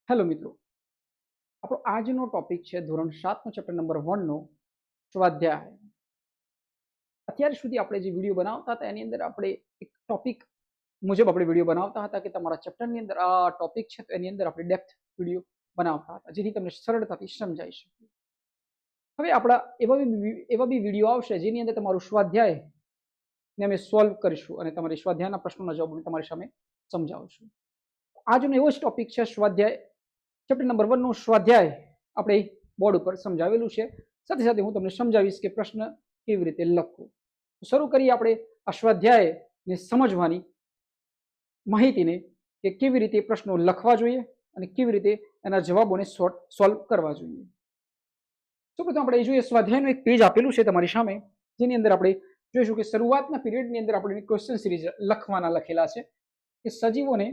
Hello મિત્રો, આપણો આજનો ટોપિક છે ધોરણ 7 નો ચેપ્ટર નંબર 1 નો સ્વાધ્યાય. અત્યાર સુધી આપણે જે વિડીયો બનાવતા હતા એની અંદર આપણે એક ટોપિક મુજબ આપણે વિડીયો બનાવતા હતા કે તમારા ચેપ્ટરની અંદર આ ટોપિક છે તો એની અંદર આપણે ડેપ્થ વિડીયો બનાવતા હતા જેથી તમને સરળતાથી સમજાઈ શકે. હવે આપણા એવા બી વિડીયો આવશે જેની અંદર તમારું સ્વાધ્યાય ને અમે સોલ્વ કરીશું અને તમારી સ્વાધ્યાયના પ્રશ્નોના જવાબ તમારી સામે સમજાવશું. આજનો એવો જ ટોપિક છે સ્વાધ્યાય ચેપ્ટર નંબર 1 નું સ્વાધ્યાય આપણે બોર્ડ ઉપર સમજાવેલું છે. સાથે સાથે હું તમને સમજાવીશ કે પ્રશ્ન કેવી રીતે લખવું. શરૂ કરીએ આપણે આ સ્વાધ્યાયને સમજવાની માહિતીને કે કેવી રીતે પ્રશ્નો લખવા જોઈએ અને કેવી રીતે એના જવાબોને સોલ્વ કરવા જોઈએ. સૌપ્રથમ આપણે જોઈએ સ્વાધ્યાયનું એક પેજ આપેલું છે તમારી સામે જેની અંદર આપણે જોઈશું કે શરૂઆતના પીરિયડની અંદર આપણે ક્વેશ્ચન સિરીઝ લખવાના લખેલા છે કે સજીવોને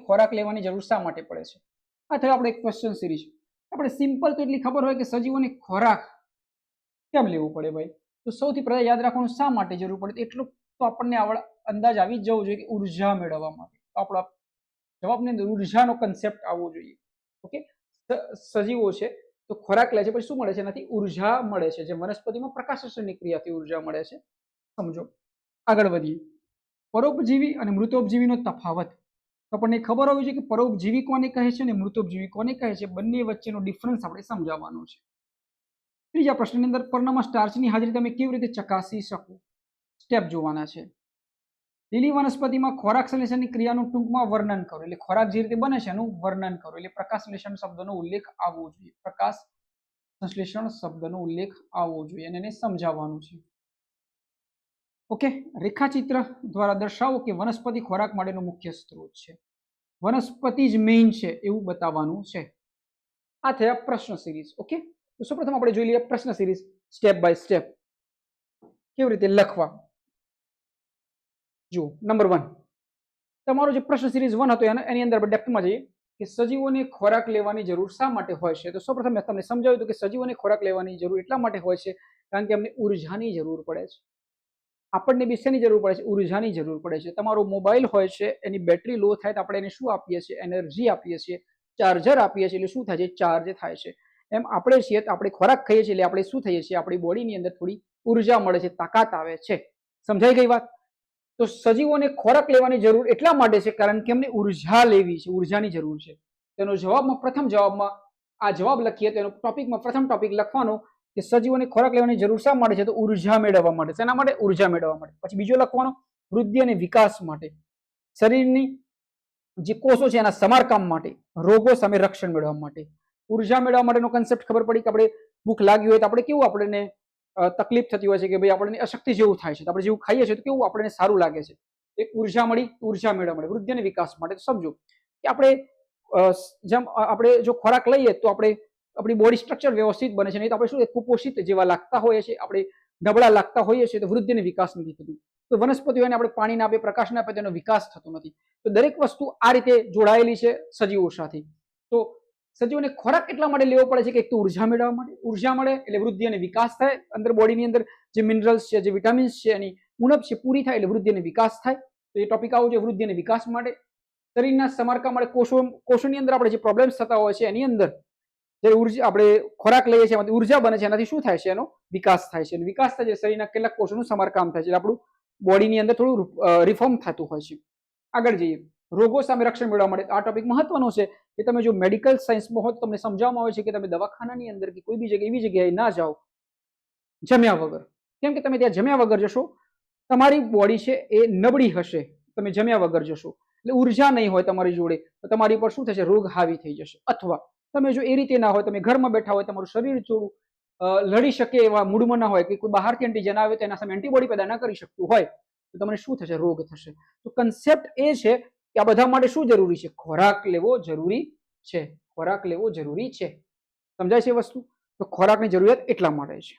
ખોરાક લેવાની જરૂર શા માટે પડે છે. આ થયો આપણે ક્વેશ્ચન સિરીઝ. આપણે સિમ્પલ તો એટલી ખબર હોય કે સજીવોને ખોરાક કેમ લેવો પડે ભાઈ, તો સૌથી પહેલા યાદ રાખવાનું શા માટે જરૂર પડે એટલું તો આપણને અંદાજ આવી જ જવો જોઈએ કે ઉર્જા મેળવવા માટે. તો આપણા જવાબની અંદર ઉર્જાનો કન્સેપ્ટ આવવો જોઈએ. ઓકે, સજીવો છે તો ખોરાક લે છે પછી શું મળે છે, એનાથી ઉર્જા મળે છે. જે વનસ્પતિમાં પ્રકાશસંશ્લેષણની ક્રિયાથી ઉર્જા મળે છે. સમજો. આગળ વધીએ. પરોપજીવી અને મૃતોપજીવીનો તફાવત. તો આપણને ખબર હોવી જોઈએ કે પરોપજીવી કોને કહે છે અને મૃતોપજીવી કોને કહે છે. બંને વચ્ચેનો ડિફરન્સ આપણે સમજાવવાનો છે. ત્રીજા પ્રશ્નની અંદર પર્ણમાં સ્ટાર્ચની હાજરી તમે કેવી રીતે ચકાસી શકો, સ્ટેપ જોવાના છે. લીલી વનસ્પતિમાં ખોરાક સંશ્લેષણની ક્રિયાનું ટૂંકમાં વર્ણન કરો. એટલે ખોરાક જે રીતે બને છે એનું વર્ણન કરો. એટલે પ્રકાશ સંશ્લેષણ શબ્દનો ઉલ્લેખ આવવો જોઈએ. પ્રકાશ સંશ્લેષણ શબ્દનો ઉલ્લેખ આવવો જોઈએ અને એને સમજાવવાનું છે. ઓકે, રેખાચિત્ર દ્વારા દર્શાવો કે વનસ્પતિ ખોરાક માટેનો મુખ્ય સ્ત્રોત છે. વનસ્પતિ જ મેઇન છે એવું બતાવવાનું છે. આ થયા પ્રશ્ન સિરીઝ. ઓકે, તો સૌપ્રથમ આપણે જોઈ લઈએ પ્રશ્ન સિરીઝ સ્ટેપ બાય સ્ટેપ કેવી રીતે લખવા. જુઓ, નંબર 1 તમારો જે પ્રશ્ન સિરીઝ 1 હતો એની અંદર આપણે ડેપ્થમાં જઈએ કે સજીવોને ખોરાક લેવાની જરૂર શા માટે હોય છે. તો સૌપ્રથમ મેં તમને સમજાવ્યું હતું કે સજીવોને ખોરાક લેવાની જરૂર એટલા માટે હોય છે કારણ કે અમને ઉર્જાની જરૂર પડે છે. આપણને બી શેની જરૂર પડે છે, ઉર્જાની જરૂર પડે છે. તમારો મોબાઈલ હોય છે એની બેટરી લો થાય તો આપણે એને શું આપીએ છીએ, એનર્જી આપીએ છીએ, ચાર્જર આપીએ છીએ. એટલે શું થાય છે, ચાર્જ થાય છે. એમ આપણે છીએ તો આપણે ખોરાક ખાઈએ છીએ એટલે આપણે શું થઈએ છીએ, આપણી બોડીની અંદર થોડી ઉર્જા મળે છે, તાકાત આવે છે. સમજાઈ ગઈ વાત. તો સજીવોને ખોરાક લેવાની જરૂર એટલા માટે છે કારણ કે એમને ઉર્જા લેવી છે, ઉર્જાની જરૂર છે. તેનો જવાબમાં પ્રથમ જવાબમાં આ જવાબ લખીએ તો એનો ટોપિકમાં પ્રથમ ટોપિક લખવાનો કે સજીવોને ખોરાક લેવાની જરૂર શા માટે છે, તો ઉર્જા મેળવવા માટે. શેના માટે, ઉર્જા મેળવવા માટે. પછી બીજો લખવાનો વૃદ્ધિ અને વિકાસ માટે. શરીરની જે કોષો છે એના સમારકામ માટે, રોગો સામે રક્ષણ મેળવવા માટે. ઉર્જા મેળવવા માટેનો કન્સેપ્ટ ખબર પડી કે આપણે ભૂખ લાગી હોય તો આપણે કેવું આપણને તકલીફ થતી હોય છે કે ભાઈ આપણને અશક્તિ જેવું થાય છે. આપણે જેવું ખાઈએ છીએ તો કેવું આપણને સારું લાગે છે. એક ઉર્જા મળી, ઉર્જા મેળવવા માટે. વૃદ્ધિ અને વિકાસ માટે. તો સમજો કે આપણે જેમ આપણે જો ખોરાક લઈએ તો આપણે આપણી બોડી સ્ટ્રક્ચર વ્યવસ્થિત બને છે. નહીં તો આપણે શું કુપોષિત જેવા લાગતા હોઈએ છીએ, આપણે નબળા લાગતા હોઈએ છીએ તો વૃદ્ધિ અને વિકાસ નથી થતું. તો વનસ્પતિઓને આપણે પાણી ના આપે, પ્રકાશ ના આપે તેનો વિકાસ થતો નથી. તો દરેક વસ્તુ આ રીતે જોડાયેલી છે સજીવો સાથે. તો સજીવોને ખોરાક એટલા માટે લેવો પડે છે કે એક તો ઉર્જા મેળવવા માટે. ઉર્જા મળે એટલે વૃદ્ધિ અને વિકાસ થાય. અંદર બોડીની અંદર જે મિનરલ્સ છે, જે વિટામિન્સ છે, એની ઉણપ છે પૂરી થાય એટલે વૃદ્ધિ અને વિકાસ થાય. તો એ ટોપિક આવો છે વૃદ્ધિ અને વિકાસ માટે. શરીરના સમારકામ માટે, કોષોની અંદર આપણે જે પ્રોબ્લેમ્સ થતા હોય છે એની અંદર જે ઉર્જા આપણે ખોરાક લઈએ છીએ એમાંથી ઉર્જા બને છે, એનાથી શું થાય છે, એનો વિકાસ થાય છે. વિકાસ થાય છે શરીરના કેટલાક કોષોનું સમારકામ થાય છે. આપણું બોડીની અંદર થોડું રિફોર્મ થતું હોય છે. આગળ જઈએ. રોગો સામે રક્ષણ મેળવવા માટે. આ ટોપિક મહત્વનો છે કે તમે જો મેડિકલ સાયન્સમાં હો તો તમને સમજાવવામાં આવે છે કે તમે દવાખાનાની અંદર કે કોઈ બી જગ્યાએ એવી જગ્યાએ ના જાઓ જમ્યા વગર. કેમ કે તમે ત્યાં જમ્યા વગર જશો, તમારી બોડી છે એ નબળી હશે. તમે જમ્યા વગર જશો એટલે ઉર્જા નહીં હોય તમારી જોડે તો તમારી પર શું થશે, રોગ હાવી થઈ જશે. અથવા તમે જો એ રીતે ના હોય, તમે ઘરમાં બેઠા હોય, તમારું શરીર થોડું લડી શકે એવા મૂડમાં ના હોય કે કોઈ બહારથી એન્ટીજન આવે તો એના સામે એન્ટીબોડી પેદા ના કરી શકતું હોય તો તમને શું થશે, રોગ થશે. તો કન્સેપ્ટ એ છે કે આ બધા માટે શું જરૂરી છે, ખોરાક લેવો જરૂરી છે. ખોરાક લેવો જરૂરી છે. સમજાય છે વસ્તુ. તો ખોરાકની જરૂરિયાત એટલા માટે છે.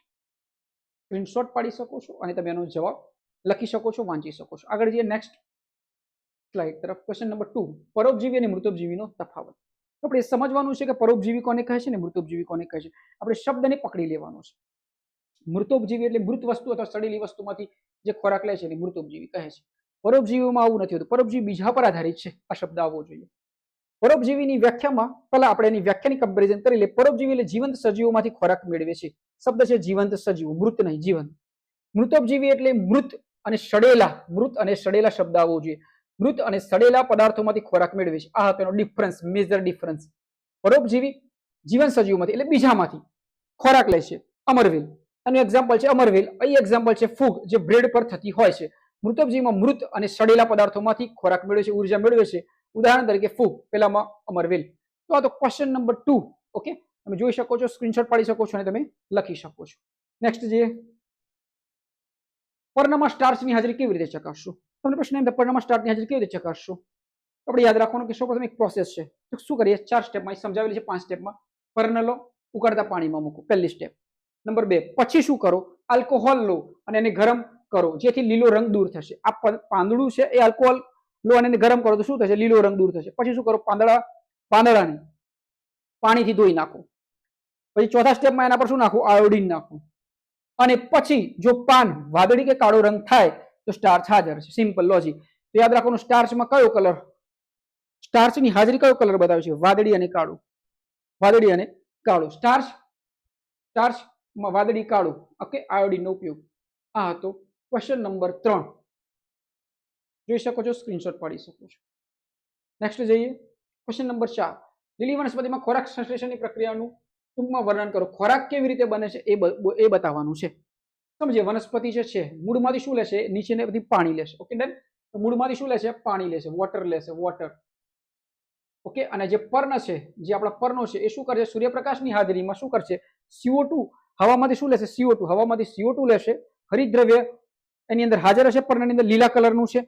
સ્ક્રીનશોટ પાડી શકો છો અને તમે એનો જવાબ લખી શકો છો, વાંચી શકો છો. આગળ જઈએ નેક્સ્ટ સ્લાઇડ તરફ. ક્વેશ્ચન નંબર 2 પરોપજીવી અને મૃતોપજીવીનો તફાવત. આપણે સમજવાનું છે કે પરોપજીવી કોને કહે છે ને મૃતોપજીવી કોને કહે છે. આપણે શબ્દને પકડી લેવાનો છે. મૃતોપજીવી એટલે મૃત વસ્તુ અથવા સડેલી વસ્તુમાંથી જે ખોરાક લે છે એને મૃતોપજીવી કહે છે. પરોપજીવીઓમાં આવું નથી હોતું. પરોપજીવી બીજા પર આધારિત છે. આ શબ્દ આવવો જોઈએ. પરોપજીવીની વ્યાખ્યામાં પહેલા આપણે એની વ્યાખ્યાની કમ્પેરિઝન કરી લે. પરોપજીવી એટલે જીવંત સજીવોમાંથી ખોરાક મેળવે છે. શબ્દ છે જીવંત સજીવો, મૃત નહીં, જીવંત. મૃતોપજીવી એટલે મૃત અને સડેલા શબ્દ આવવો જોઈએ. મૃત અને સડેલા પદાર્થોમાંથી ખોરાક મેળવે છે. આ તેનો ડિફરન્સ, મેજર ડિફરન્સ. પરોપજીવી જીવંત સજીવોમાંથી એટલે બીજામાંથી ખોરાક લે છે. અમરવેલ આનું એક્ઝામ્પલ છે. અમરવેલ અહીં એક્ઝામ્પલ છે ફૂગ, જે બ્રેડ પર થતી હોય છે. મૃતોપજીવીમાં મૃત અને સડેલા પદાર્થોમાંથી ખોરાક મેળવે છે, ઉર્જા મેળવે છે. ઉદાહરણ તરીકે ફૂગ, પેલામાં અમરવેલ. તો આ તો ક્વેશ્ચન નંબર 2. ઓકે, તમે જોઈ શકો છો, સ્ક્રીનશોટ પાડી શકો છો અને તમે લખી શકો છો. નેક્સ્ટ જે પર્ણમાં સ્ટાર્ચની હાજરી કેવી રીતે ચકાસશું? તમને પ્રશ્ન એમ થાય પર્ણમાં સ્ટાર્ચની હાજરી કેવી રીતે ચકાસશું? આપણે યાદ રાખવાનું કે સૌપ્રથમ એક પ્રોસેસ છે. તો શું કરીએ? 4 સ્ટેપમાં સમજાવેલી છે, 5 સ્ટેપમાં. પર્ણ લો, ઉકળતા પાણીમાં મૂકો, પહેલી સ્ટેપ. નંબર 2, પછી શું કરો? આલ્કોહોલ લો અને એને ગરમ કરો, જેથી લીલો રંગ દૂર થશે. આ પાંદડું છે એ આલ્કોહોલ લો અને એને ગરમ કરો તો શું થશે? લીલો રંગ દૂર થશે. પછી શું કરો? પાંદડાને પાણીથી ધોઈ નાખો. પછી ચોથા સ્ટેપમાં એના પર શું નાખવું? આયોડીન નાખવું. અને પછી જો પાન વાદળી કે કાળો રંગ થાય તો સ્ટાર્ચ હાજર છે. Simple logic. તો યાદ રાખવાનું, સ્ટાર્ચમાં કયો કલર, સ્ટાર્ચની હાજરી કયો કલર બતાવે છે? વાદળી અને કાળું. વાદળી અને કાળું. સ્ટાર્ચમાં વાદળી કાળું. ઓકે, આયોડીનનો ઉપયોગ. આ હતો ક્વેશ્ચન નંબર 3. જોઈ શકો છો, સ્ક્રીનશોટ પાડી શકો છો. નેક્સ્ટ જઈએ ક્વેશ્ચન નંબર 4. લીલી વનસ્પતિમાં ખોરાક સંશ્લેષણની પ્રક્રિયાનું ટૂંકમાં વર્ણન કરો. ખોરાક કેવી રીતે બને છે એ બતાવવાનું છે. સમજીએ, વનસ્પતિ જે છે મૂળમાંથી શું લેશે? નીચેને બધી પાણી લેશે. Okay, done. તો મૂળમાંથી શું લેશે? પાણી લેશે, વોટર લેશે, વોટર. ઓકે, અને જે પર્ણ છે, જે આપણા પર્ણો છે, એ શું કરશે? સૂર્યપ્રકાશની હાજરીમાં શું કરશે? CO2, હવામાંથી શું લેશે? CO2, હવામાંથી CO2 લેશે. હરિતદ્રવ્ય એની અંદર હાજર હશે, પર્ણની અંદર લીલા કલરનું છે,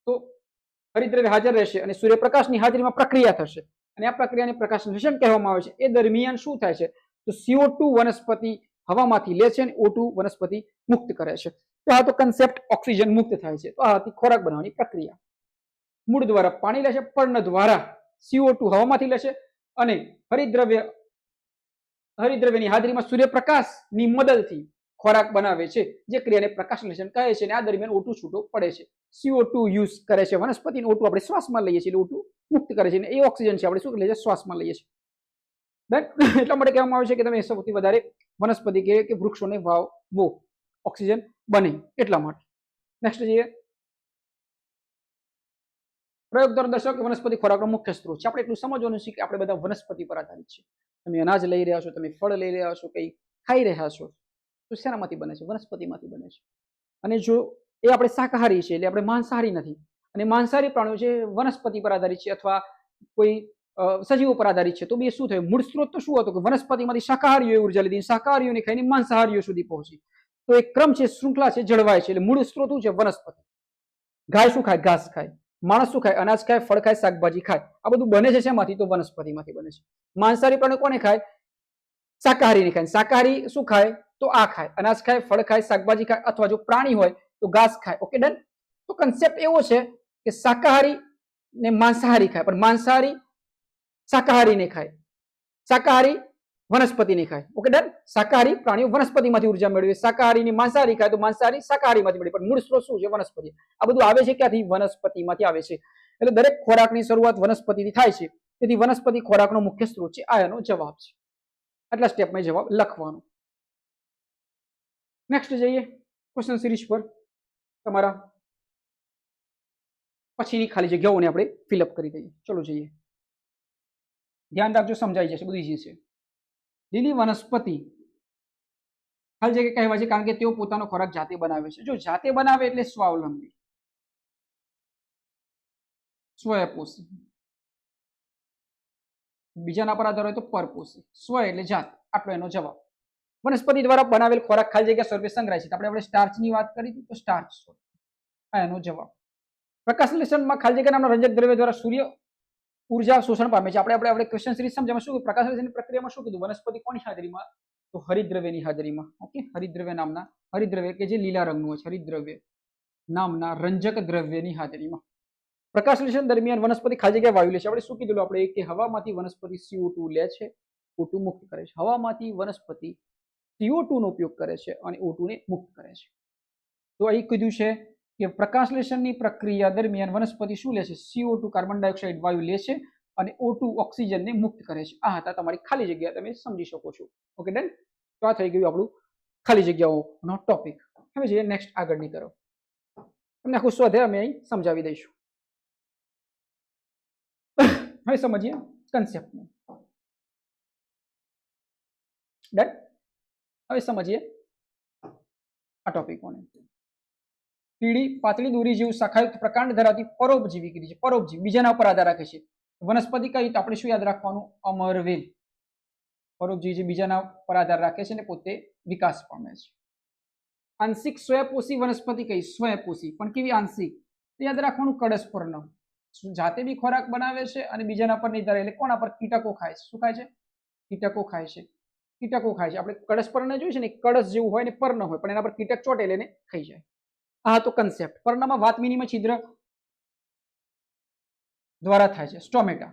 તો હરિતદ્રવ્ય હાજર રહેશે અને સૂર્યપ્રકાશની હાજરીમાં પ્રક્રિયા થશે. અને આ પ્રક્રિયાને પ્રકાશ સંશ્લેષણ કહેવામાં આવે છે. એ દરમિયાન શું થાય છે? તો CO2 વનસ્પતિ હવામાંથી લે છે અને O2 વનસ્પતિ મુક્ત કરે છે. તો આ તો કન્સેપ્ટ ઓક્સિજન મુક્ત થાય છે. તો આ હતી ખોરાક બનાવવાની પ્રક્રિયા. મૂળ દ્વારા પાણી લેશે, પર્ણ દ્વારા CO2 હવામાંથી લેશે અને હરિતદ્રવ્યની હાજરીમાં સૂર્યપ્રકાશની મદદથી ખોરાક બનાવે છે, જે ક્રિયાને પ્રકાશ સંશ્લેષણ કહે છે. અને આ દરમિયાન O2 છૂટો પડે છે. CO2 યુઝ કરે છે વનસ્પતિ, O2 આપણે શ્વાસમાં લઈએ છીએ, એટલે O2 મુક્ત કરે છે. અને એ ઓક્સિજન છે, આપણે શું લઈએ છીએ? શ્વાસમાં લઈએ છીએ. એટલા માટે કહેવામાં આવે છે કે તમે સૌથી વધારે વનસ્પતિ કે વૃક્ષોને વાવો, ઓક્સિજન બને એટલા માટે. નેક્સ્ટ જઈએ. પ્રયોગ દ્વારા દર્શાવો કે વનસ્પતિ ખોરાકનો મુખ્ય સ્ત્રોત છે. આપણે એટલું સમજવાનું છે કે આપણે બધા વનસ્પતિ પર આધારિત છે. તમે અનાજ લઈ રહ્યા છો, તમે ફળ લઈ રહ્યા છો, કંઈ ખાઈ રહ્યા છો, તો શેનામાંથી બને છે? વનસ્પતિમાંથી બને છે. અને જો એ આપણે શાકાહારી છે, એટલે આપણે માંસાહારી નથી, અને માંસાહારી પ્રાણીઓ છે વનસ્પતિ પર આધારિત છે અથવા કોઈ સજીવો પર આધારિત છે, તો બે શું થયું? મૂળ સ્ત્રોત તો શું હતો? કે વનસ્પતિમાંથી શાકાહારીઓએ ઉર્જા લીધી, શાકાહારીઓને ખાઈને માંસાહારીઓ સુધી પહોંચી. તો એક ક્રમ છે, શૃંખલા છે, જળવાય છે. એટલે મૂળ સ્ત્રોત શું છે? વનસ્પતિ. ગાય શું ખાય? ઘાસ ખાય. માણસ શું ખાય? અનાજ ખાય, ફળ ખાય, શાકભાજી ખાય. આ બધું બને છે શેમાંથી? તો વનસ્પતિમાંથી બને છે. માંસાહારી પ્રાણીઓ કોને ખાય? શાકાહારીને ખાય. શાકાહારી શું ખાય? તો આ ખાય, અનાજ ખાય, ફળ ખાય, શાકભાજી ખાય, અથવા જો પ્રાણી હોય તો ઘાસ ખાય. Okay, done. તો કન્સેપ્ટ એવો છે કે શાકાહારી ને માંસાહારી ખાય, પણ માંસાહારી શાકાહારીને ખાય, શાકાહારી વનસ્પતિને ખાય. Okay, done. શાકાહારી પ્રાણીઓ વનસ્પતિમાંથી ઉર્જા મેળવે, શાકાહારીની માંસાહારી ખાય તો માંસાહારી શાકાહારીમાંથી મળે, પણ મૂળ સ્ત્રોત શું છે? વનસ્પતિ. આ બધું આવે છે ક્યાંથી? વનસ્પતિમાંથી આવે છે. એટલે દરેક ખોરાકની શરૂઆત વનસ્પતિથી થાય છે. તેથી વનસ્પતિ ખોરાકનો મુખ્ય સ્ત્રોત છે. આ એનો જવાબ છે. આટલા સ્ટેપમાં જવાબ લખવાનો. નેક્સ્ટ જઈએ ક્વેશ્ચન સિરીઝ પર. તમારા પછીની ખાલી જગ્યાઓને આપણે ફિલઅપ કરી દઈએ. ચલો જઈએ. ધ્યાન રાખજો, સમજાઈ જશે, બધી જ છે. લીલી વનસ્પતિ ખાલી જગ્યા કહેવાય છે કારણ કે તેઓ પોતાનો ખોરાક જાતે બનાવે છે. જો જાતે બનાવે એટલે સ્વાવલંબી, સ્વયંપોષી. બીજાના પર આધાર હોય તો પરપોષી. સ્વ એટલે જાત. આટલો એનો જવાબ. વનસ્પતિ દ્વારા બનાવેલ ખોરાક ખાલી જગ્યા સ્વરૂપે સંગ્રહાય છે. આપણે સ્ટાર્ચની વાત કરી હતી, તો સ્ટાર્ચ આ એનો જવાબ. પ્રકાશ સંશ્લેષણમાં ખાલી જગ્યા નામના રંજક દ્રવ્ય દ્વારા સૂર્ય ઉર્જા શોષણ પામે છે. આપણે ક્વેશ્ચન સિરીઝ સમજાવવામાં શું પ્રકાશ સંશ્લેષણની પ્રક્રિયામાં શું કીધું? વનસ્પતિ કોની હાજરીમાં? તો હરિતદ્રવ્યની હાજરીમાં. ઓકે, હરિતદ્રવ્ય નામના, હરિતદ્રવ્ય કે જે લીલા રંગનું હોય છે, હરિતદ્રવ્ય નામના રંજક દ્રવ્યની હાજરીમાં. પ્રકાશ સંશ્લેષણ દરમિયાન વનસ્પતિ ખાલી જગ્યા વાયુ લે છે. આપણે શું કીધું? આપણે કે હવામાંથી વનસ્પતિ CO2 લે છે, O2 મુક્ત કરે છે. હવામાંથી વનસ્પતિ CO2 નો ઉપયોગ કરે છે અને O2 ને મુક્ત કરે છે. તો અહીં કીધું છે કે પ્રકાશલેશનની પ્રક્રિયા દરમિયાન વનસ્પતિ શું લે છે? CO2 કાર્બન ડાયોક્સાઇડ વાયુ લે છે અને O2 ઓક્સિજનને મુક્ત કરે છે. આ હતા તમારી ખાલી જગ્યા, તમે સમજી શકો છો. Okay done. તો આ થઈ ગયું આપણું ખાલી જગ્યાઓનો ટોપિક. હવે જઈએ નેક્સ્ટ આગળની તરફ. તમને આખું સ્વાધ્યાય અમે અહીં સમજાવી દઈશું. હવે સમજીએ કન્સેપ્ટને. ડન. હવે સમજીએ આ ટોપિકોને. કીડી પાતળી દોરી જેવું શાખાયુક્ત પ્રકાંડ ધરાવતી પરોપજીવી કીડી છે. પરોપજીવી બીજાના ઉપર આધાર રાખે છે. વનસ્પતિ કઈ તો આપણે શું યાદ રાખવાનું? અમરવેલ. પરોપજીવી જે બીજાના પર આધાર રાખે છે ને પોતે વિકાસ પામે છે. આંશિક સ્વયંપોષી વનસ્પતિ કઈ? સ્વયંપોષી. પણ કેવી આંશિક? યાદ રાખવાનું કળશપર્ણ. જાતે બી ખોરાક બનાવે છે અને બીજાના પર નિર્ધાર, એટલે કોના પર? કીટકો ખાય છે. શું ખાય છે? કીટકો ખાય છે. કીટકો ખાય છે. આપણે કળશપર્ણ જોયું છે ને, કળશ જેવું હોય ને પર્ણ હોય, પણ એના પર કીટક ચોટે એટલે એને ખાઈ જાય. આ તો કન્સેપ્ટ. પર્ણમાં વાત વિનિમય છિદ્ર દ્વારા થાય છે. સ્ટોમેટા.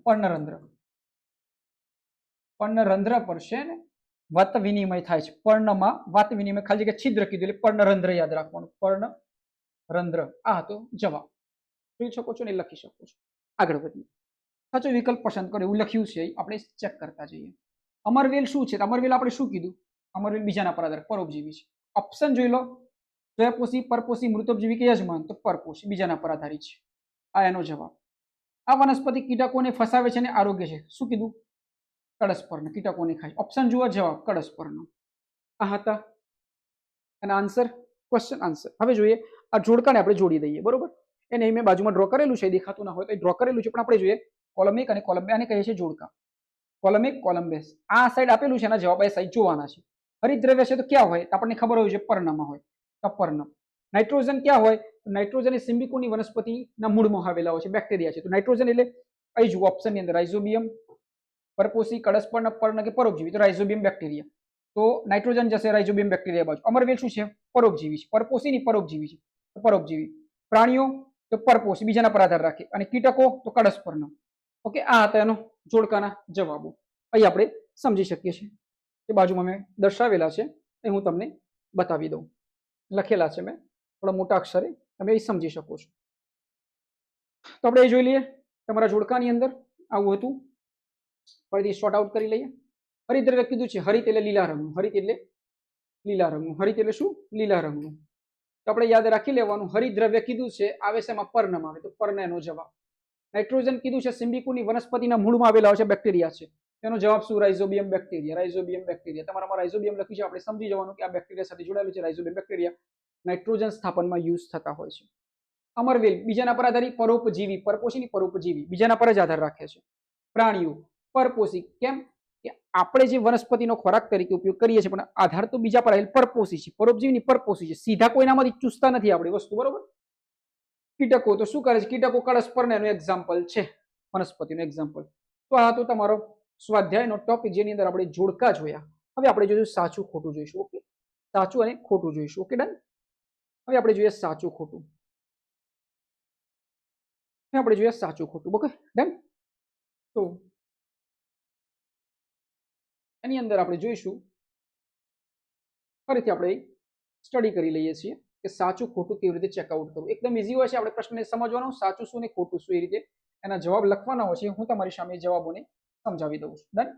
પર્ણરંધ્ર. પર્ણરંધ્ર પર છે ને વાત વિનિમય થાય છે. પર્ણમાં વાત વિનિમય, ખાલી જગ્યા છિદ્ર કીધું એટલે પર્ણરંધ્ર યાદ રાખવાનું. પર્ણરંધ્ર. આ તો જવાબ. જોઈ શકો છો ને લખી શકો છો. આગળ વધીએ. સાચો વિકલ્પ પસંદ કરો એવું લખ્યું છે, આપણે ચેક કરતા જઈએ. અમરવેલ શું છે? અમરવેલ આપણે શું કીધું? અમરવેલ બીજાના પર આધાર, પરોપજીવી છે. ઓપ્શન જોઈ લો. સ્વયંપોષી, પરપોષી, મૃતોપજીવી કે યજમાન? તો પરપોષી, બીજાના પર આધારિત છે. આ એનો જવાબ. આ વનસ્પતિ કીટકોને ફસાવે છે અને આરોગ્ય છે. શું કીધું? કળશપર્ણ. કીટકોને ખાય. ઓપ્શન જુઓ, જવાબ કળશપર્ણ. આ હતા એના આન્સર. Question answer. હવે જોઈએ આ જોડકાને આપણે જોડી દઈએ. બરોબર. એને મેં બાજુમાં ડ્રો કરેલું છે, દેખાતું ના હોય તો ડ્રો કરેલું છે, પણ આપણે જોઈએ કોલમ 1 અને કોલમ 2 આને કહીએ છીએ જોડકા. કોલમ 1 કોલમ 2 આ સાઈડ આપેલું છે, એના જવાબ આ સાઈડ જોવાના છે. હરિતદ્રવ્ય છે તો ક્યાં હોય? આપણને ખબર હોય છે પર્ણમાં હોય. તો પર્ણ. નાઇટ્રોજન ક્યાં હોય? નાઇટ્રોજન એ સિમ્બિકોની વનસ્પતિના મૂળમાં આવેલા હોય છે, બેક્ટેરિયા છે. તો નાઇટ્રોજન એટલે અહીં જુઓ ઓપ્શન ની અંદર રાઇઝોબિયમ, પરપોષી, કળશપર્ણ, પર્ણ કે પરોપજીવી? તો રાઇઝોબિયમ બેક્ટેરિયા. તો નાઇટ્રોજન જશે રાઇઝોબિયમ બેક્ટેરિયા બાજુ. અમરવેલ શું છે? પરોપજીવી છે. પરપોષી ની પરોપજીવી છે. તો પરોપજીવી. પ્રાણીઓ તો પરપોષી, બીજાના પર આધાર રાખે. અને કીટકો તો કળશપર્ણ. ઓકે. આ હતા એનો જોડકાના જવાબો. અહીં આપણે સમજી શકીએ છીએ. એ બાજુમાં મેં દર્શાવેલા છે, એ હું તમને બતાવી દઉં. લખેલા છે મેં થોડા મોટા અક્ષરે, તમે એ સમજી શકો છો. તો આપણે એ જોઈ લઈએ. તમારા જોડકાની અંદર આવું હતું. ફરીથી શોર્ટ આઉટ કરી લઈએ. હરિતદ્રવ્ય કીધું છે. હરિત એટલે લીલા રંગનું. હરિત એટલે લીલા રંગનું. હરિત એટલે શું? લીલા રંગનું. તો આપણે યાદ રાખી લેવાનું. હરિતદ્રવ્ય કીધું છે, આવે છે એમાં પર્ણમાં આવે, તો પર્ણ એનો જવાબ. નાઇટ્રોજન કીધું છે, સિમ્બિકોની વનસ્પતિના મૂળમાં આવેલા છે, બેક્ટેરિયા છે. એનો જવાબ શું? Rhizobium bacteria. Rhizobium bacteria. તમારામાં રાઇઝોબિયમ લખ્યું છે, આપણે સમજી જવાનું કે આ બેક્ટેરિયા સાથે જોડાયેલું છે. રાઇઝોબિયમ બેક્ટેરિયા નાઇટ્રોજન સ્થાપનમાં યુઝ થતા હોય છે. અમરવેલ બીજાના પર આધારિત, પરોપજીવી. પરપોષીની પરોપજીવી, બીજાના પર જ આધાર રાખે છે. પ્રાણીઓ પરપોષી. કેમ કે આપણે જે વનસ્પતિનો ખોરાક તરીકે ઉપયોગ કરીએ છીએ, પણ આધાર તો બીજા પર આવેલ પરપોષી છે. પરોપજીવીની પરપોષી છે. સીધા કોઈનામાંથી ચૂસતા નથી આપણી વસ્તુ. બરોબર. કીટકો તો શું કરે છે? કીટકો કળશપર્ણ એનું એક્ઝામ્પલ છે, વનસ્પતિનું એક્ઝામ્પલ. તો આ તો તમારો સ્વાધ્યાયનો ટોપિક, જેની અંદર આપણે જોડકા જોયા. હવે આપણે જોઈશું સાચું ખોટું જોઈશું. ઓકે. સાચું અને ખોટું જોઈશું. Okay done. હવે આપણે જોઈએ સાચું ખોટું. આપણે જોઈએ સાચું ખોટું. Okay done. તો એની અંદર આપણે જોઈશું, ફરીથી આપણે સ્ટડી કરી લઈએ છીએ કે સાચું ખોટું કેવી રીતે ચેકઆઉટ કરવું. એકદમ ઇઝી હોય છે. આપણે પ્રશ્નને સમજવાનો, સાચું શું ને ખોટું શું, એ રીતે એના જવાબ લખવાના હોય છે. હું તમારી સામે જવાબોને સમજાવી દઉં છું. ડન.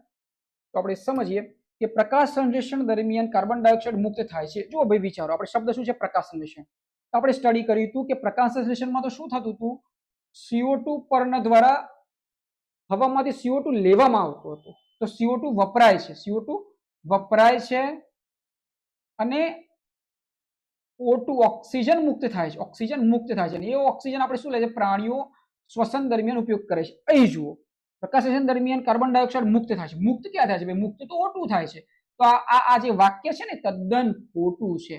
તો આપણે સમજીએ કે પ્રકાશ સંશ્લેષણ દરમિયાન કાર્બન ડાયોક્સાઇડ મુક્ત થાય છે. જો ભાઈ વિચારો, આપણે શબ્દ શું છે? પ્રકાશ સંશ્લેષણ. તો આપણે સ્ટડી કર્યું હતું કે પ્રકાશ સંશ્લેષણમાં તો શું થતું હતું? CO2 પર્ણ દ્વારા હવામાંથી CO2 લેવામાં આવતું હતું. તો CO2 વપરાય છે. CO2 વપરાય છે અને O2 ઓક્સિજન મુક્ત થાય છે. ઓક્સિજન મુક્ત થાય છે. અને એ ઓક્સિજન આપણે શું લે છે? પ્રાણીઓ શ્વસન દરમિયાન ઉપયોગ કરે છે. અહીં જુઓ, પ્રકાશ સંશ્લેષણ દરમિયાન કાર્બન ડાયોક્સાઇડ મુક્ત થાય છે. મુક્ત ક્યાં થાય છે? ભાઈ મુક્ત તો O2 થાય છે. તો આ જે વાક્ય છે ને, તદ્દન ખોટું છે.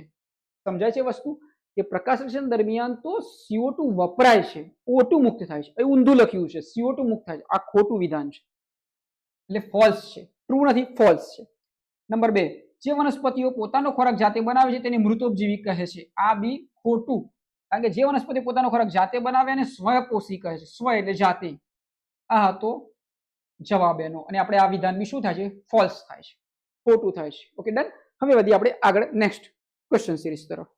સમજાય છે વસ્તુ? કે પ્રકાશ સંશ્લેષણ દરમિયાન તો CO2 વપરાય છે, O2 મુક્ત થાય છે. એ ઊંધું લખ્યું છે. CO2 મુક્ત થાય છે. આ ખોટું વિધાન છે, એટલે ફોલ્સ છે. ટ્રુ નથી, ફોલ્સ છે. નંબર 2, જે વનસ્પતિઓ પોતાનો ખોરાક જાતે બનાવે છે તેને મૃતોપજીવી કહે છે. આ બી ખોટું. કારણ કે જે વનસ્પતિ પોતાનો ખોરાક જાતે બનાવે એને સ્વયંપોષી કહે છે. સ્વ એટલે જાતે. આ હતો જવાબ એનો. અને આપણે આ વિધાન બી શું થાય છે? ફોલ્સ થાય છે, ખોટું થાય છે. Okay done. હવે વધીએ આપણે આગળ નેક્સ્ટ ક્વેશ્ચન સિરીઝ તરફ.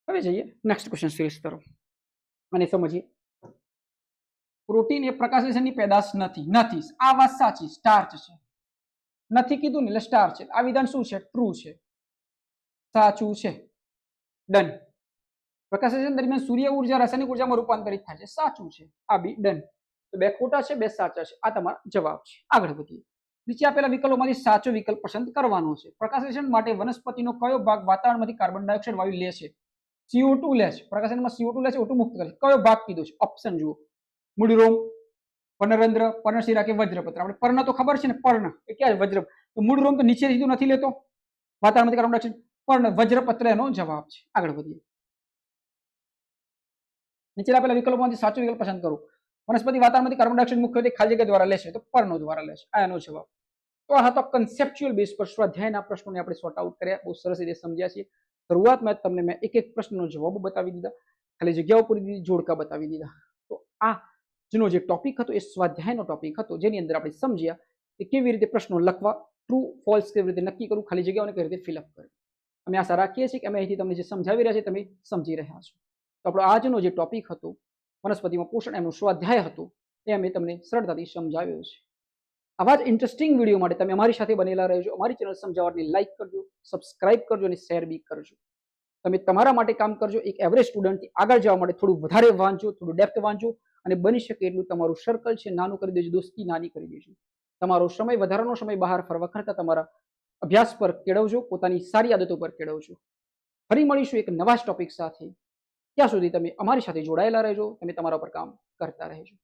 હવે જઈએ નેક્સ્ટ ક્વેશ્ચન સિરીઝ તરફ અને સમજીએ. પ્રોટીન એ પ્રકાશની પેદાશ નથી. નથી આ વાત સાચી, સ્ટાર્ચ છે. નથી કીધું ને એટલે સ્ટાર્ચ છે. આ વિધાન શું છે? ટ્રુ છે, સાચું છે. ડન. પ્રકાશસંશ્લેષણ દરમિયાન સૂર્ય ઉર્જા રાસાયણિક ઉર્જામાં રૂપાંતરિત થાય છે. સાચું છે. આ બી ડન. તો બે ખોટા છે, બે સાચા છે. આ તમારો જવાબ છે. આગળ વધીએ. નીચે આપેલા વિકલ્પોમાંથી સાચો વિકલ્પ પસંદ કરવાનો છે. પ્રકાશસંશ્લેષણ માટે વનસ્પતિનો કયો ભાગ વાતાવરણમાંથી કાર્બન ડાયોક્સાઇડ વાયુ લે છે? CO2 લે છે. પ્રકાશનમાં CO2 લે છે, O2 મુક્ત કરે છે. કયો ભાગ કીધો છે? ઓપ્શન જુઓ. મૂળરોમ, પર્ણરંધ્ર, પર્ણશિરા કે વજ્રપત્ર. આપણે પર્ણ તો ખબર છે ને, પર્ણ એ ક્યાં છે? વજ્ર. તો મૂળરોમ તો નીચે સીધું નથી લેતો વાતાવરણમાંથી કાર્બન ડાયોક્સાઇડ. પર્ણ, વજ્રપત્ર એનો જવાબ છે. આગળ વધીએ. નીચે આપેલા વિકલ્પોમાંથી સાચો વિકલ્પ પસંદ કરો. વનસ્પતિ વાતાવરણમાંથી કાર્બન ડાયોક્સાઇડ મુખ્યત્વે ખાલી જગ્યા દ્વારા લેશે, તો પર્ણો દ્વારા લેશે. આ એનો જવાબ. તો આ હતો કન્સેપ્ચ્યુઅલ બેઝ પર સ્વાધ્યાયના પ્રશ્નોને આપણે સોર્ટ આઉટ કર્યા. બહુ સરસ રીતે સમજ્યા છીએ. શરૂઆતમાં તમને મેં એક એક પ્રશ્નનો જવાબ બતાવી દીધા, ખાલી જગ્યાઓ પૂરી દીધી, જોડકા બતાવી દીધા. તો આ જેનો જે ટોપિક હતો એ સ્વાધ્યાયનો ટોપિક હતો, જેની અંદર આપણે સમજ્યા કે કેવી રીતે પ્રશ્નો લખવા, ટ્રુ ફોલ્સ કેવી રીતે નક્કી કરવું, ખાલી જગ્યાઓને કેવી રીતે ફિલઅપ કરવી. અમે આશા રાખીએ છીએ કે અમે અહીંથી તમને જે સમજાવી રહ્યા છીએ તમે સમજી રહ્યા છો. તો આપણો આજનો જે ટોપિક હતો વનસ્પતિમાં પોષણ, એમનો સ્વાધ્યાય હતો, એ અમે તમને સરળતાથી સમજાવ્યો છે. આવા જ ઇન્ટરેસ્ટિંગ વિડીયો માટે તમે અમારી સાથે બનેલા રહેજો. અમારી ચેનલ સમજાવટની લાઈક કરજો, સબસ્ક્રાઇબ કરજો અને શેર બી કરજો. તમે તમારા માટે કામ કરજો. એક એવરેજ સ્ટુડન્ટથી આગળ જવા માટે થોડું વધારે વાંચો, થોડું ડેપ્થ વાંચો અને બની શકે એટલું તમારું સર્કલ છે નાનું કરી દેજો, દોસ્તી નાની કરી દેજો. તમારો સમય, વધારાનો સમય બહાર ફરવા કરતા તમારા અભ્યાસ પર કેળવજો, પોતાની સારી આદતો પર કેળવજો. ફરી મળીશું એક નવા ટોપિક સાથે. ત્યાં સુધી તમે અમારી સાથે જોડાયેલા રહેજો, તમે તમારા પર કામ કરતા રહેજો.